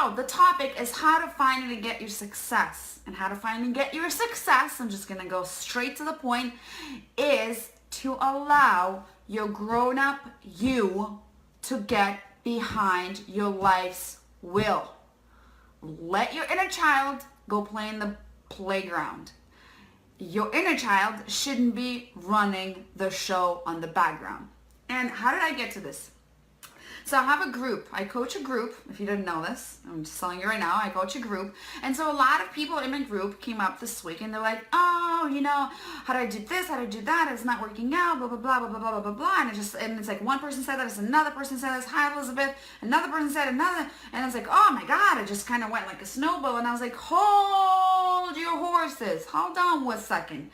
So the topic is how to finally get your success. And how to finally get your success, I'm just gonna go straight to the point, is to allow your grown-up you to get behind your life's will. Let your inner child go play in the playground. Your inner child shouldn't be running the show on the background. And how did I get to this? So I have a group. I coach a group. If you didn't know this, I'm just telling you right now, I coach a group. And so a lot of people in my group came up this week and they're like, oh, you know, how do I do this? How do I do that? It's not working out, blah, blah, blah, blah, blah, blah, blah, blah. And it's like one person said this, another person said this, hi Elizabeth, another person said another. And it's like, oh my God, it just kind of went like a snowball. And I was like, hold your horses. Hold on 1 second.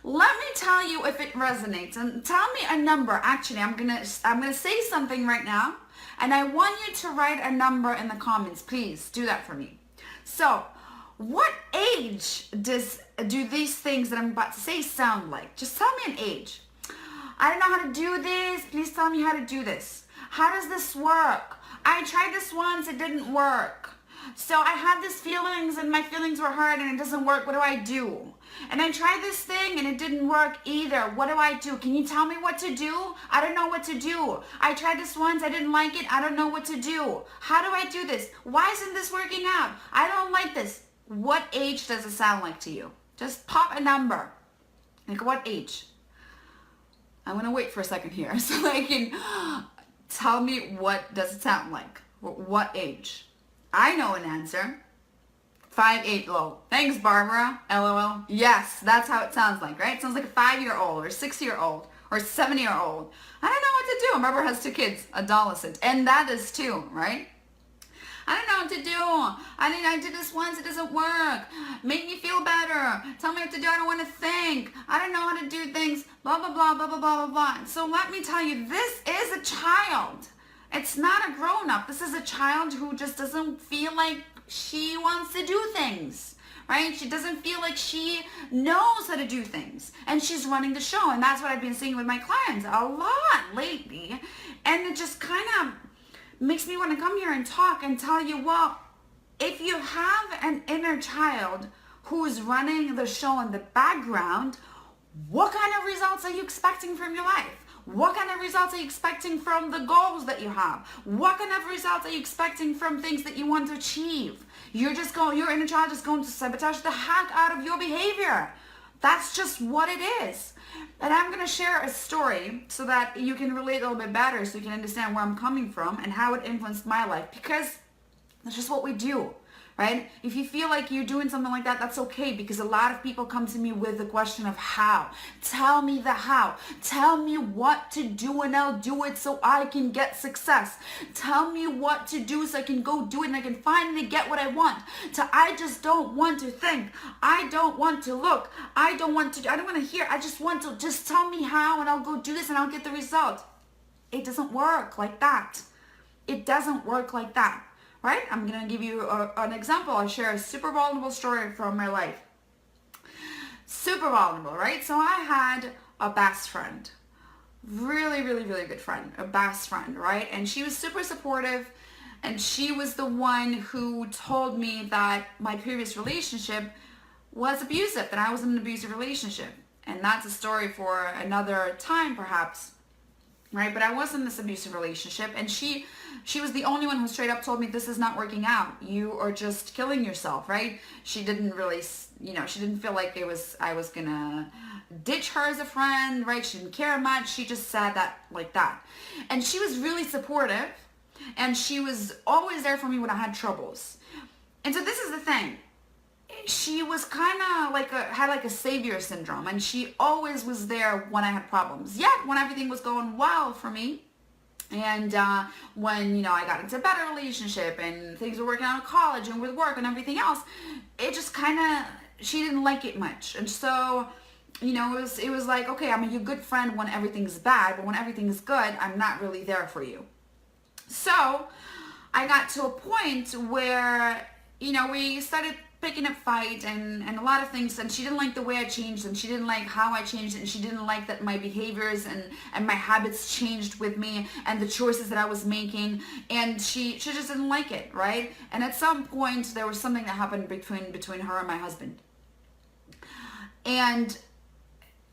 Let me tell you if it resonates, and tell me a number. Actually, I'm gonna say something right now, and I want you to write a number in the comments. Please do that for me. So, what age do these things that I'm about to say sound like? Just tell me an age. I don't know how to do this. Please tell me how to do this. How does this work? I tried this once. It didn't work. So I had these feelings and my feelings were hurt and it doesn't work. What do I do? And I tried this thing and it didn't work either. What do I do? Can you tell me what to do? I don't know what to do. I tried this once. I didn't like it. I don't know what to do. How do I do this? Why isn't this working out? I don't like this. What age does it sound like to you? Just pop a number. Like what age? I'm going to wait for a second here so I can tell me what does it sound like. What age? I know an answer. 5'8" low. Thanks, Barbara. LOL. Yes, that's how it sounds like, right? It sounds like a 5-year-old or a 6-year-old or a 7-year-old. I don't know what to do. Barbara has 2 kids, adolescent, and that is 2, right? I don't know what to do. I did this once. It doesn't work. Make me feel better. Tell me what to do. I don't want to think. I don't know how to do things. Blah, blah, blah, blah, blah, blah, blah, blah. So let me tell you, this is a child. It's not a grown-up. This is a child who just doesn't feel like she wants to do things, right? She doesn't feel like she knows how to do things. And she's running the show. And that's what I've been seeing with my clients a lot lately. And it just kind of makes me want to come here and talk and tell you, well, if you have an inner child who's running the show in the background, what kind of results are you expecting from your life? What kind of results are you expecting from the goals that you have? What kind of results are you expecting from things that you want to achieve? Your inner child is going to sabotage the heck out of your behavior. That's just what it is. And I'm going to share a story so that you can relate a little bit better, so you can understand where I'm coming from and how it influenced my life, because that's just what we do. Right? If you feel like you're doing something like that, that's okay, because a lot of people come to me with the question of how. Tell me the how. Tell me what to do and I'll do it so I can get success. Tell me what to do so I can go do it and I can finally get what I want. I just don't want to think. I don't want to look. I don't want to hear. I just want to just tell me how and I'll go do this and I'll get the result. It doesn't work like that. It doesn't work like that. Right? I'm going to give you an example. I'll share a super vulnerable story from my life. Super vulnerable, right? So I had a best friend. Really, really, really good friend. A best friend, right? And she was super supportive. And she was the one who told me that my previous relationship was abusive, that I was in an abusive relationship. And that's a story for another time, perhaps. Right? But I was in this abusive relationship, and she was the only one who straight up told me, this is not working out. You are just killing yourself, right? She didn't really, she didn't feel like I was gonna ditch her as a friend, right? She didn't care much. She just said that like that. And she was really supportive, and she was always there for me when I had troubles. And so this is the thing. She was kind of had a savior syndrome, and she always was there when I had problems. Yet when everything was going well for me, and when I got into a better relationship and things were working out in college and with work and everything else, it just she didn't like it much. And so it was like, okay, I'm a good friend when everything's bad, but when everything's good, I'm not really there for you. So I got to a point where we started picking a fight and a lot of things, and she didn't like the way I changed, and she didn't like how I changed, and she didn't like that my behaviors and my habits changed with me and the choices that I was making, and she just didn't like it, right? And at some point there was something that happened between her and my husband, and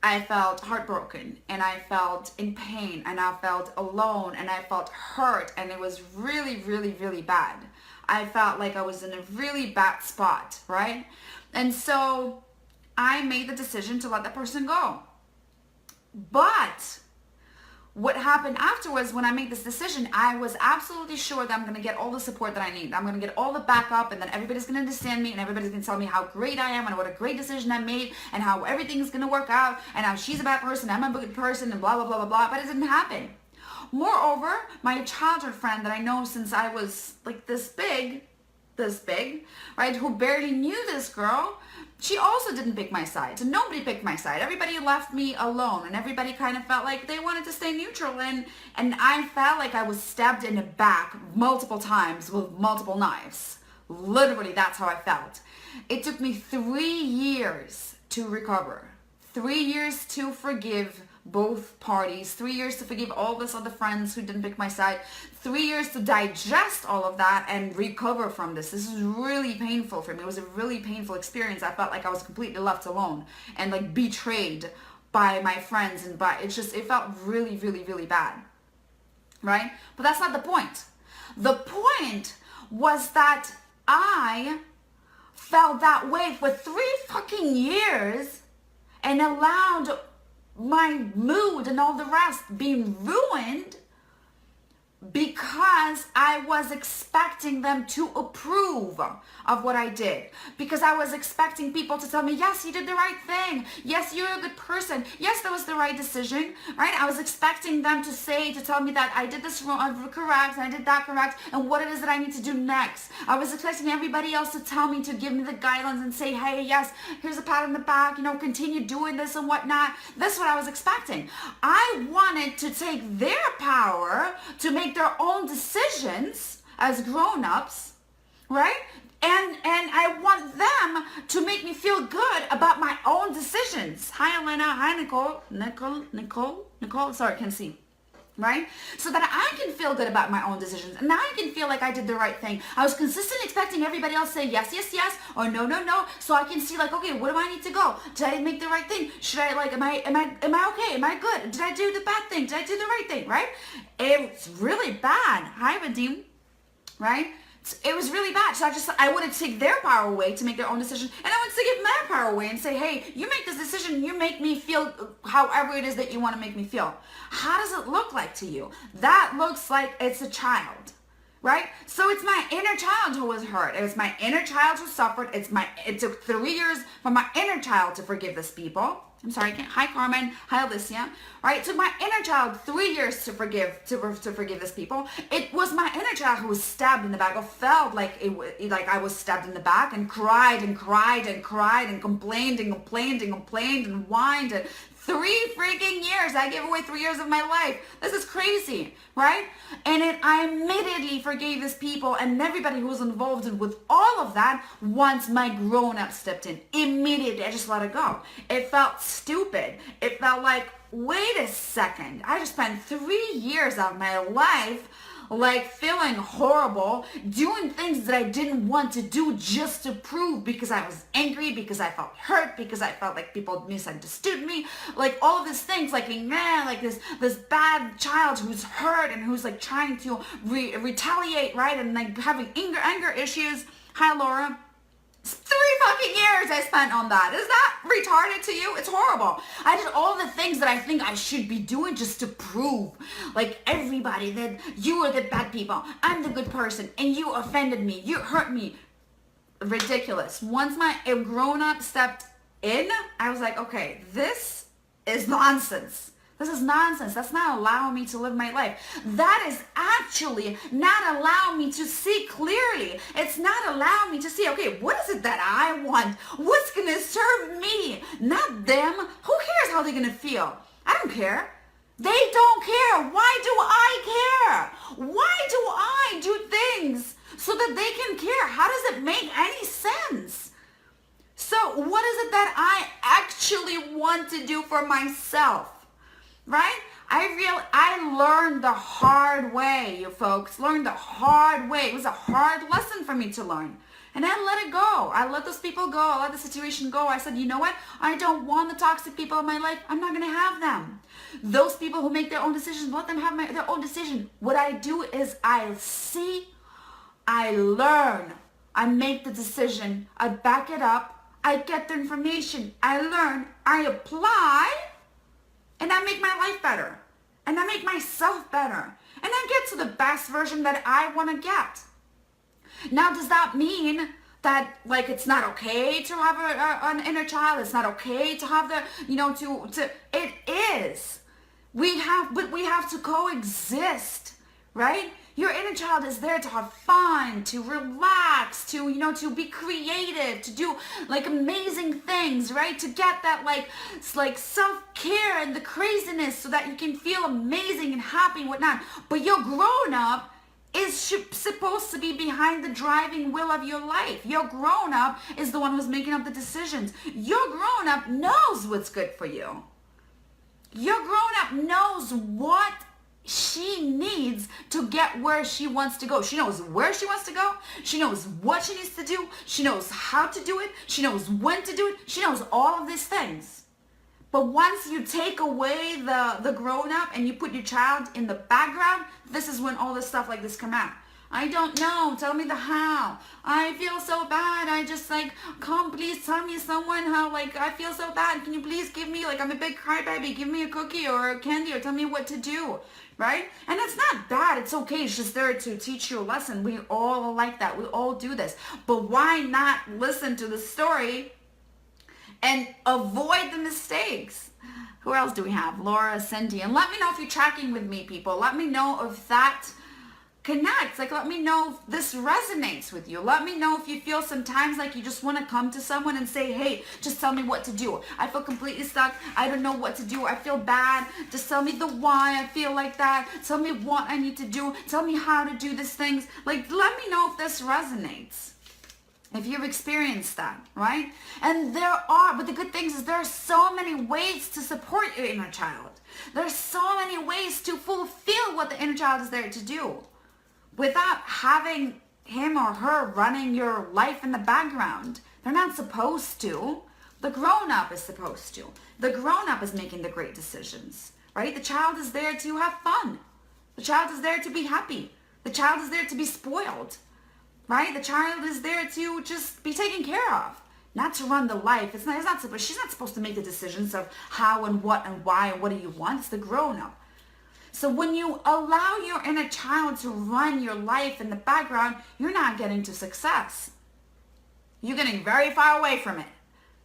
I felt heartbroken, and I felt in pain, and I felt alone, and I felt hurt, and it was really, really, really bad. I felt like I was in a really bad spot, right? And so I made the decision to let that person go. But what happened afterwards, when I made this decision, I was absolutely sure that I'm going to get all the support that I need. I'm going to get all the backup, and then everybody's going to understand me, and everybody's going to tell me how great I am and what a great decision I made and how everything's going to work out and how she's a bad person, I'm a good person, and blah, blah, blah, blah, blah. But it didn't happen. Moreover, my childhood friend that I know since I was like this big, right, who barely knew this girl, she also didn't pick my side. So nobody picked my side. Everybody left me alone, and everybody kind of felt like they wanted to stay neutral, and I felt like I was stabbed in the back multiple times with multiple knives. Literally, that's how I felt. It took me 3 years to recover. 3 years to forgive both parties, 3 years to forgive all those other friends who didn't pick my side, 3 years to digest all of that and recover from this. This is really painful for me. It was a really painful experience. I felt like I was completely left alone and like betrayed by my friends, and it felt really, really, really bad, right? But that's not the point. The point was that I felt that way for 3 fucking years and allowed my mood and all the rest being ruined because I was expecting them to approve of what I did. Because I was expecting people to tell me, yes, you did the right thing. Yes, you're a good person. Yes, that was the right decision, right? I was expecting them to tell me that I did this wrong, correct, and I did that correct, and what it is that I need to do next. I was expecting everybody else to tell me, to give me the guidelines and say, hey, yes, here's a pat on the back, continue doing this and whatnot. That's what I was expecting. I wanted to take their power to make their own decisions as grown-ups, right? And I want them to make me feel good about my own decisions. Hi, Elena. Hi, Nicole. Sorry, I can't see. Right? So that I can feel good about my own decisions. And now I can feel like I did the right thing. I was consistently expecting everybody else to say yes, yes, yes, or no, no, no. So I can see like, okay, where do I need to go? Did I make the right thing? Should I am I okay? Am I good? Did I do the bad thing? Did I do the right thing? Right? It's really bad. Hi, Vadim. Right? It was really bad. So I wanted to take their power away to make their own decision. And I wanted to give my power away and say, hey, you make this decision. You make me feel however it is that you want to make me feel. How does it look like to you? That looks like it's a child, right? So it's my inner child who was hurt. It was my inner child who suffered. It took 3 years for my inner child to forgive these people. I'm sorry. Hi, Carmen. Hi, Alicia. Right? It took my inner child 3 years to forgive this people. It was my inner child who was stabbed in the back. I felt like I was stabbed in the back, and cried and cried and cried and complained and complained and complained and whined. And 3 freaking years. I gave away 3 years of my life. This is crazy, right? And I immediately forgave these people and everybody who was involved with all of that once my grown-up stepped in. Immediately, I just let it go. It felt stupid. It felt like, wait a second. I just spent 3 years of my life like feeling horrible, doing things that I didn't want to do just to prove, because I was angry, because I felt hurt, because I felt like people misunderstood me, like all of these things, like this bad child who's hurt and who's like trying to retaliate, right, and like having anger issues. Hi, Laura. 3 fucking years I spent on that. Is that retarded to you? It's horrible. I did all the things that I think I should be doing just to prove, like everybody, that you are the bad people, I'm the good person, and you offended me, you hurt me. Ridiculous. Once my grown-up stepped in, I was like, okay, this is nonsense. This is nonsense. That's not allowing me to live my life. That is actually not allowing me to see clearly. It's not allowing me to see, okay, what is it that I want? What's going to serve me? Not them. Who cares how they're going to feel? I don't care. They don't care. Why do I care? Why do I do things so that they can care? How does it make any sense? So what is it that I actually want to do for myself? Right? I learned the hard way, you folks. Learned the hard way. It was a hard lesson for me to learn. And I let it go. I let those people go. I let the situation go. I said, you know what? I don't want the toxic people in my life. I'm not going to have them. Those people who make their own decisions, let them have their own decision. What I do is I see, I learn, I make the decision, I back it up, I get the information, I learn, I apply, and I make my life better. And I make myself better. And I get to the best version that I want to get. Now, does that mean that like it's not okay to have an inner child? It's not okay to have the, it is. But we have to coexist, right? Your inner child is there to have fun, to relax, to be creative, to do like amazing things, right? To get that like self-care and the craziness so that you can feel amazing and happy and whatnot. But your grown-up is supposed to be behind the driving wheel of your life. Your grown-up is the one who's making up the decisions. Your grown-up knows what's good for you. Your grown-up knows what she needs to get where she wants to go. She knows where she wants to go. She knows what she needs to do. She knows how to do it. She knows when to do it. She knows all of these things. But once you take away the grown-up and you put your child in the background, this is when all this stuff like this come out. I don't know. Tell me the how. I feel so bad. I just come please tell me someone how I feel so bad. Can you please give me I'm a big crybaby. Give me a cookie or a candy or tell me what to do. Right? And it's not bad. It's okay. It's just there to teach you a lesson. We all are like that. We all do this. But why not listen to the story and avoid the mistakes? Who else do we have? Laura, Cindy. And let me know if you're tracking with me, people. Let me know if that connects. Let me know if this resonates with you. Let me know if you feel sometimes like you just want to come to someone and say, hey, just tell me what to do. I feel completely stuck. I don't know what to do. I feel bad. Just tell me the why I feel like that. Tell me what I need to do. Tell me how to do these things. Let me know if this resonates. If you've experienced that, right? And but the good thing is there are so many ways to support your inner child. There's so many ways to fulfill what the inner child is there to do, without having him or her running your life in the background. They're not supposed to. The grown-up is supposed to. The grown-up is making the great decisions, right? The child is there to have fun. The child is there to be happy. The child is there to be spoiled, right? The child is there to just be taken care of, not to run the life. She's not supposed to make the decisions of how and what and why and what do you want. It's the grown-up. So when you allow your inner child to run your life in the background, you're not getting to success. You're getting very far away from it.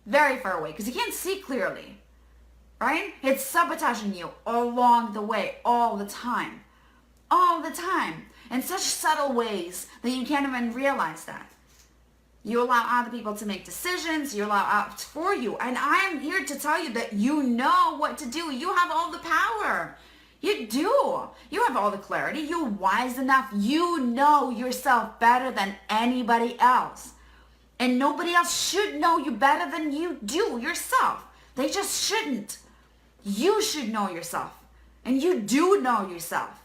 Very far away, because you can't see clearly, right? It's sabotaging you along the way, all the time. All the time. In such subtle ways that you can't even realize that. You allow other people to make decisions. You allow others for you. And I am here to tell you that you know what to do. You have all the power. You do. You have all the clarity. You're wise enough. You know yourself better than anybody else. And nobody else should know you better than you do yourself. They just shouldn't. You should know yourself. And you do know yourself.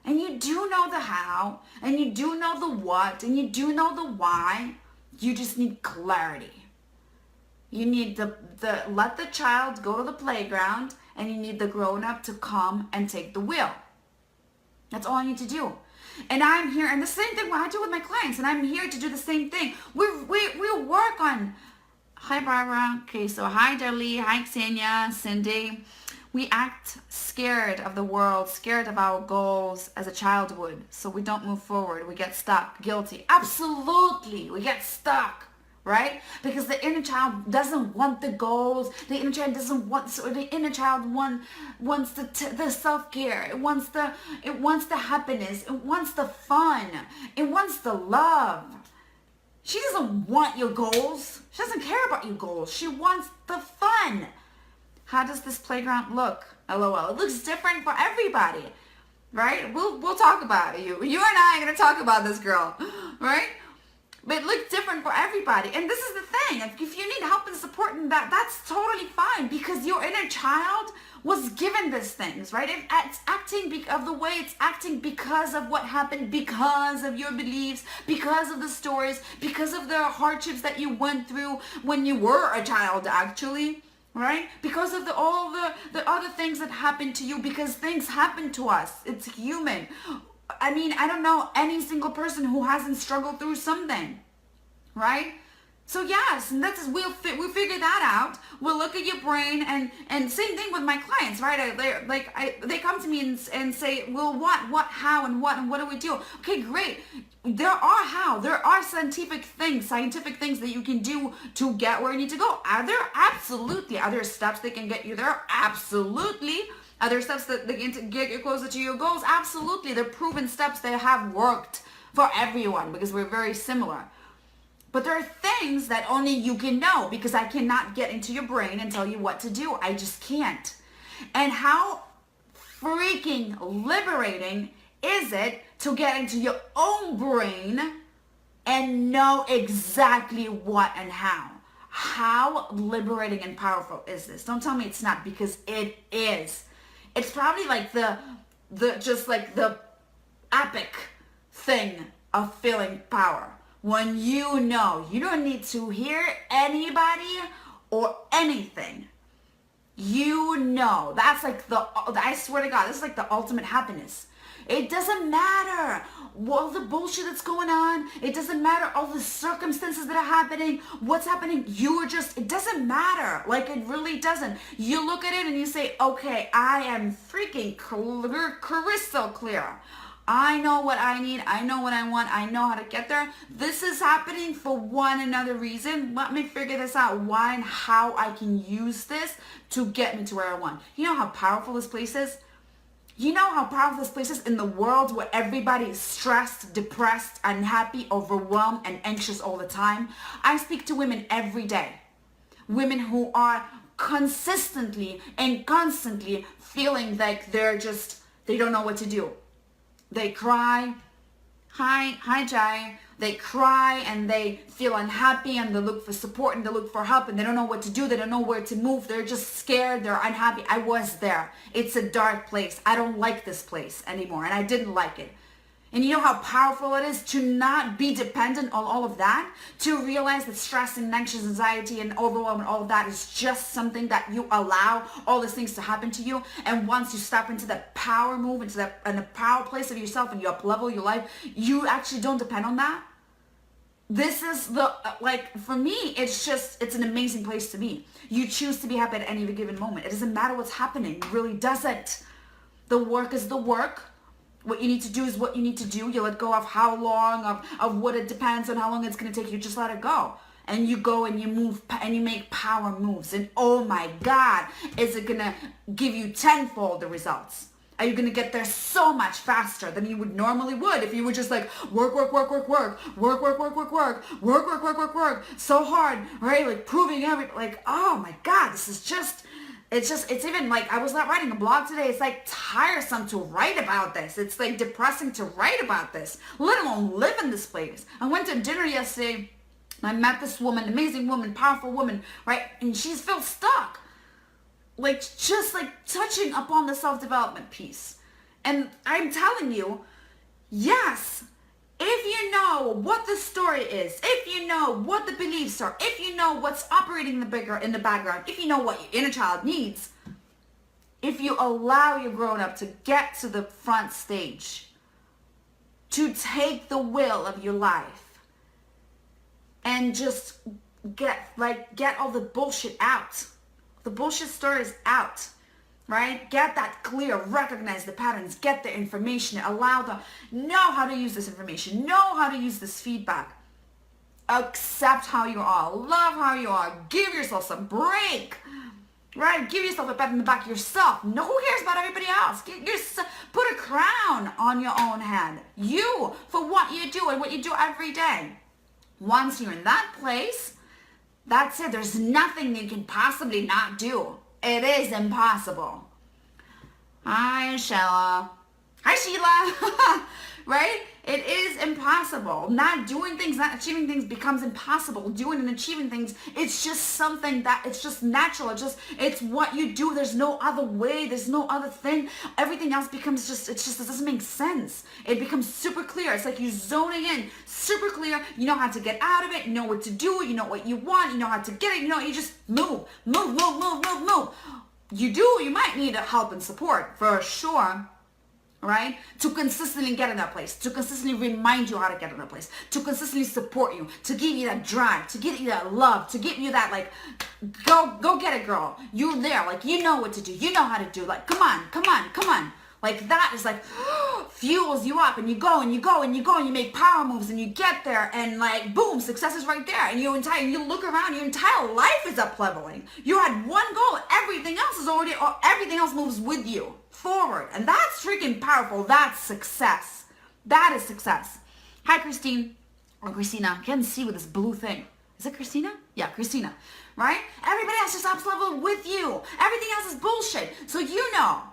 And you do know the how. And you do know the what. And you do know the why. You just need clarity. You need to let the child go to the playground, and you need the grown-up to come and take the wheel. That's all you need to do. And I'm here, and the same thing I do with my clients, and I'm here to do the same thing. We work on, hi Barbara, okay, so hi Darlie, hi Ksenia, Cindy. We act scared of the world, scared of our goals as a child would, so we don't move forward. We get stuck, guilty. Absolutely, we get stuck. Right? Because the inner child doesn't want the goals. The inner child doesn't want. So the inner child wants the self-care. It wants the happiness. It wants the fun. It wants the love. She doesn't want your goals. She doesn't care about your goals. She wants the fun. How does this playground look? LOL. It looks different for everybody, right? We'll talk about it. You and I are gonna talk about this girl, right? But it looks different for everybody. And this is the fine. If you need help and support in that, that's totally fine, because your inner child was given these things, right? It's acting of the way it's acting because of what happened, because of your beliefs, because of the stories, because of the hardships that you went through when you were a child, actually, right? Because of all the other things that happened to you, because things happen to us. It's human. I mean, I don't know any single person who hasn't struggled through something, right? So yes, and we'll figure that out. We'll look at your brain, and same thing with my clients, right? They come to me and say, well, what, how, and what do we do? Okay, great. There are scientific things that you can do to get where you need to go. Are there steps that can get you there? Absolutely. Are there steps that can get you closer to your goals? Absolutely. They're proven steps that have worked for everyone, because we're very similar. But there are things that only you can know, because I cannot get into your brain and tell you what to do. I just can't. And how freaking liberating is it to get into your own brain and know exactly what and how? How liberating and powerful is this? Don't tell me it's not, because it is. It's probably like the epic thing of feeling power. When you know, you don't need to hear anybody or anything. You know, that's like I swear to God, this is like the ultimate happiness. It doesn't matter all the bullshit that's going on. It doesn't matter all the circumstances that are happening. What's happening? It doesn't matter. Like, it really doesn't. You look at it and you say, okay, I am freaking crystal clear. I know what I need. I know what I want. I know how to get there. This is happening for one another reason. Let me figure this out. Why and how I can use this to get me to where I want. You know how powerful this place is? You know how powerful this place is in the world where everybody is stressed, depressed, unhappy, overwhelmed, and anxious all the time? I speak to women every day. Women who are consistently and constantly feeling like they don't know what to do. They cry, hi Jai. They cry and they feel unhappy, and they look for support and they look for help, and they don't know what to do. They don't know where to move. They're just scared. They're unhappy. I was there. It's a dark place. I don't like this place anymore, and I didn't like it. And you know how powerful it is to not be dependent on all of that, to realize that stress and anxious anxiety and overwhelm and all of that is just something that you allow all these things to happen to you. And once you step into that power move, into the power place of yourself, and you up level your life, you actually don't depend on that. This is for me, it's an amazing place to be. You choose to be happy at any given moment. It doesn't matter what's happening. It really doesn't. The work is the work. What you need to do is what you need to do. You let go of how long, of what it depends on how long it's going to take you. Just let it go. And you go and you move and you make power moves. And oh my God, is it going to give you tenfold the results? Are you going to get there so much faster than you would normally would if you were just like work, so hard, right? Like proving oh my God, this is just... It's even like, I was not writing a blog today. It's like tiresome to write about this. It's like depressing to write about this, let alone live in this place. I went to dinner yesterday. I met this woman, amazing woman, powerful woman, right? And she's felt stuck. Like, just like touching upon the self-development piece. And I'm telling you, yes, if you know what the story is, if you know what the beliefs are, if you know what's operating in the background, if you know what your inner child needs, if you allow your grown-up to get to the front stage, to take the wheel of your life, and just get all the bullshit out, the bullshit stories out, right? Get that clear, recognize the patterns, get the information, know how to use this information, know how to use this feedback, accept how you are, love how you are, give yourself some break, right? Give yourself a pat on the back yourself. No, who cares about everybody else? Put a crown on your own head. You, for what you do and what you do every day. Once you're in that place, that's it. There's nothing you can possibly not do. It is impossible. Hi, Sheila. Hi, Sheila. right? It is impossible. Not doing things, not achieving things becomes impossible. Doing and achieving things, it's just something that, it's just natural. It's what you do. There's no other way. There's no other thing. Everything else becomes it doesn't make sense. It becomes super clear. It's like you zoning in, super clear. You know how to get out of it. You know what to do. You know what you want. You know how to get it. You just move. You might need help and support for sure, right? To consistently get in that place, to consistently remind you how to get in that place, to consistently support you, to give you that drive, to give you that love, to give you that, like, go get it, girl. You're there. Like, you know what to do. You know how to do. Like, come on. Like, that is like fuels you up, and you go and you make power moves, and you get there, and like, boom, success is right there. And you look around, your entire life is up leveling. You had one goal. Everything else moves with you forward. And that's freaking powerful. That's success. That is success. Hi, Christine. Or Christina. I can't see with this blue thing. Is it Christina? Yeah, Christina. Right? Everybody else just ups level with you. Everything else is bullshit. So you know.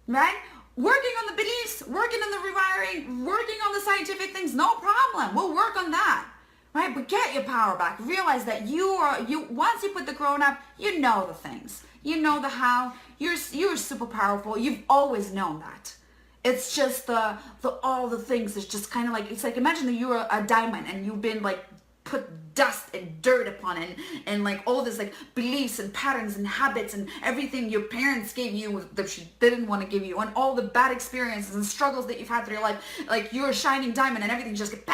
Right? Working on the beliefs, working on the rewiring, working on the scientific things, no problem. We'll work on that. Right? But get your power back. Realize that once you put the grown up, you know the things. You know the how. You're super powerful. You've always known that. It's just all the things. It's just kind of like, it's like, imagine that you're a diamond and you've been like put dust and dirt upon it, and like all this like beliefs and patterns and habits and everything your parents gave you that she didn't want to give you, and all the bad experiences and struggles that you've had through your life. Like, you're a shining diamond and everything just get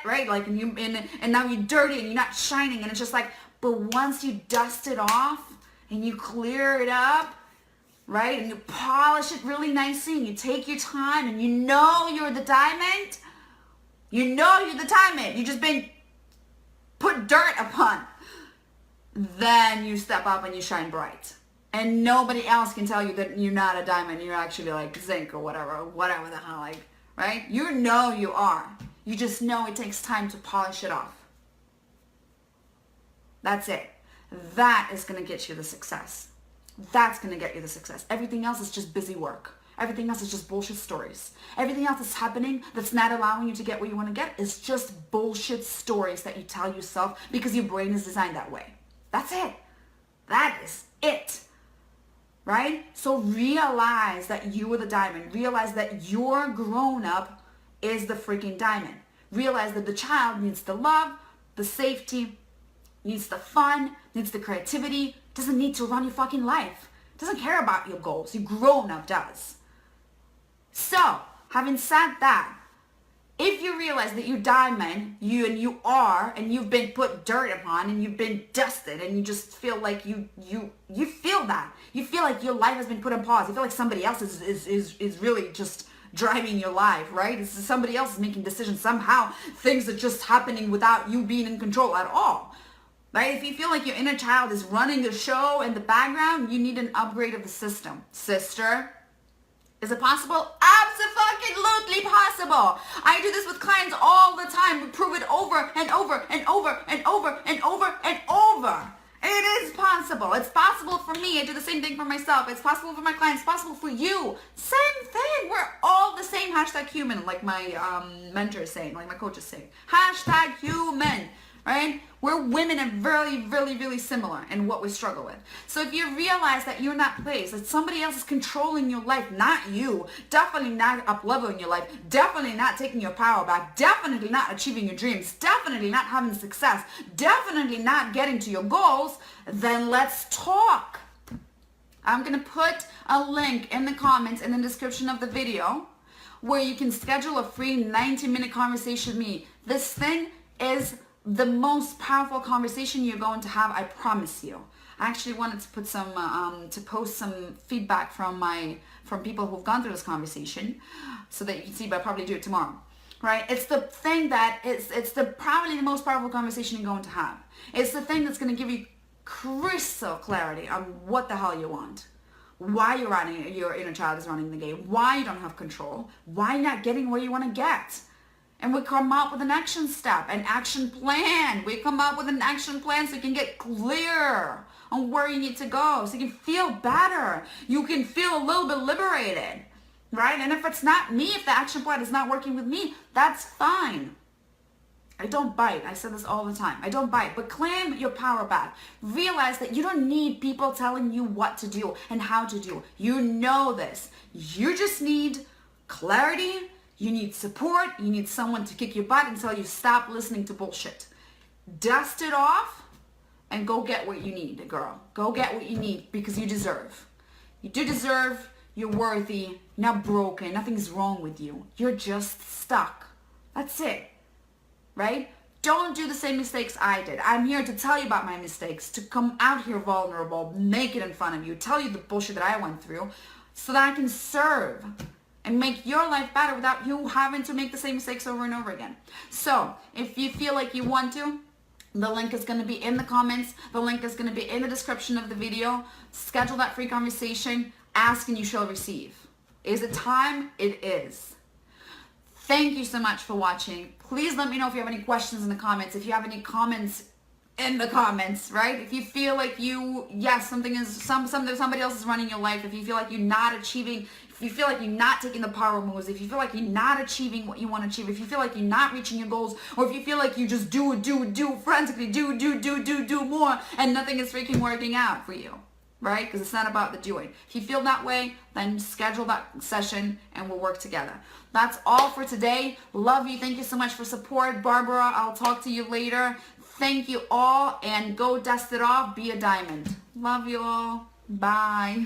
right, like, and now you're dirty and you're not shining, and it's just like, but once you dust it off and you clear it up, right, and you polish it really nicely, and you take your time, and you know you're the diamond. You know you're the diamond. You just been put dirt upon. Then you step up and you shine bright. And nobody else can tell you that you're not a diamond. You're actually like zinc or whatever the hell, like, right? You know you are. You just know it takes time to polish it off. That's it. That is going to get you the success. That's going to get you the success. Everything else is just busy work. Everything else is just bullshit stories. Everything else that's happening that's not allowing you to get what you want to get is just bullshit stories that you tell yourself because your brain is designed that way. That's it. That is it. Right? So realize that you are the diamond. Realize that your grown-up is the freaking diamond. Realize that the child needs the love, the safety, needs the fun, needs the creativity, doesn't need to run your fucking life. Doesn't care about your goals. Your grown-up does. So, having said that, if you realize that you're diamond, and you've been put dirt upon, and you've been dusted, and you just feel like you feel that. You feel like your life has been put on pause. You feel like somebody else is really just driving your life, right? It's somebody else is making decisions. Somehow things are just happening without you being in control at all. Right? If you feel like your inner child is running the show in the background, you need an upgrade of the system. Sister, is it possible? Absolutely possible. I do this with clients all the time. We prove it over and over and over and over and over and over. It is possible. It's possible for me. I do the same thing for myself. It's possible for my clients. It's possible for you. Same thing. We're all the same. #human, like my mentor is saying, like my coach is saying. #human. Right? We're women and really, really, really similar in what we struggle with. So if you realize that you're in that place, that somebody else is controlling your life, not you, definitely not up-leveling your life, definitely not taking your power back, definitely not achieving your dreams, definitely not having success, definitely not getting to your goals, then let's talk. I'm going to put a link in the comments in the description of the video where you can schedule a free 90-minute conversation with me. This thing is the most powerful conversation you're going to have, I promise you. I actually wanted to put some, to post some feedback from people who've gone through this conversation so that you can see, but I'll probably do it tomorrow. Right? It's the thing that it's probably the most powerful conversation you're going to have. It's the thing that's going to give you crystal clarity on what the hell you want. Why your inner child is running the game. Why you don't have control. Why you're not getting where you want to get. And we come up with an action step, an action plan. We come up with an action plan so you can get clear on where you need to go, so you can feel better. You can feel a little bit liberated, right? And if it's not me, if the action plan is not working with me, that's fine. I don't bite. I say this all the time. I don't bite, but claim your power back. Realize that you don't need people telling you what to do and how to do. You know this. You just need clarity. You need support. You need someone to kick your butt and tell you stop listening to bullshit. Dust it off and go get what you need, girl. Go get what you need because you deserve. You do deserve. You're worthy. You're not broken. Nothing's wrong with you. You're just stuck. That's it. Right? Don't do the same mistakes I did. I'm here to tell you about my mistakes, to come out here vulnerable, make it in front of you, tell you the bullshit that I went through so that I can serve and make your life better without you having to make the same mistakes over and over again. So if you feel like you want to, the link is going to be in the comments. The link is going to be in the description of the video. Schedule that free conversation. Ask and you shall receive. Is it time? It is. Thank you so much for watching. Please let me know if you have any questions in the comments. If you have any comments in the comments, right? If you feel like somebody else is running your life. If you feel like you're not achieving, if you feel like you're not taking the power moves, if you feel like you're not achieving what you want to achieve, if you feel like you're not reaching your goals, or if you feel like you just frantically do more, and nothing is freaking working out for you. Right? Because it's not about the doing. If you feel that way, then schedule that session and we'll work together. That's all for today. Love you. Thank you so much for support. Barbara, I'll talk to you later. Thank you all and go dust it off. Be a diamond. Love you all. Bye.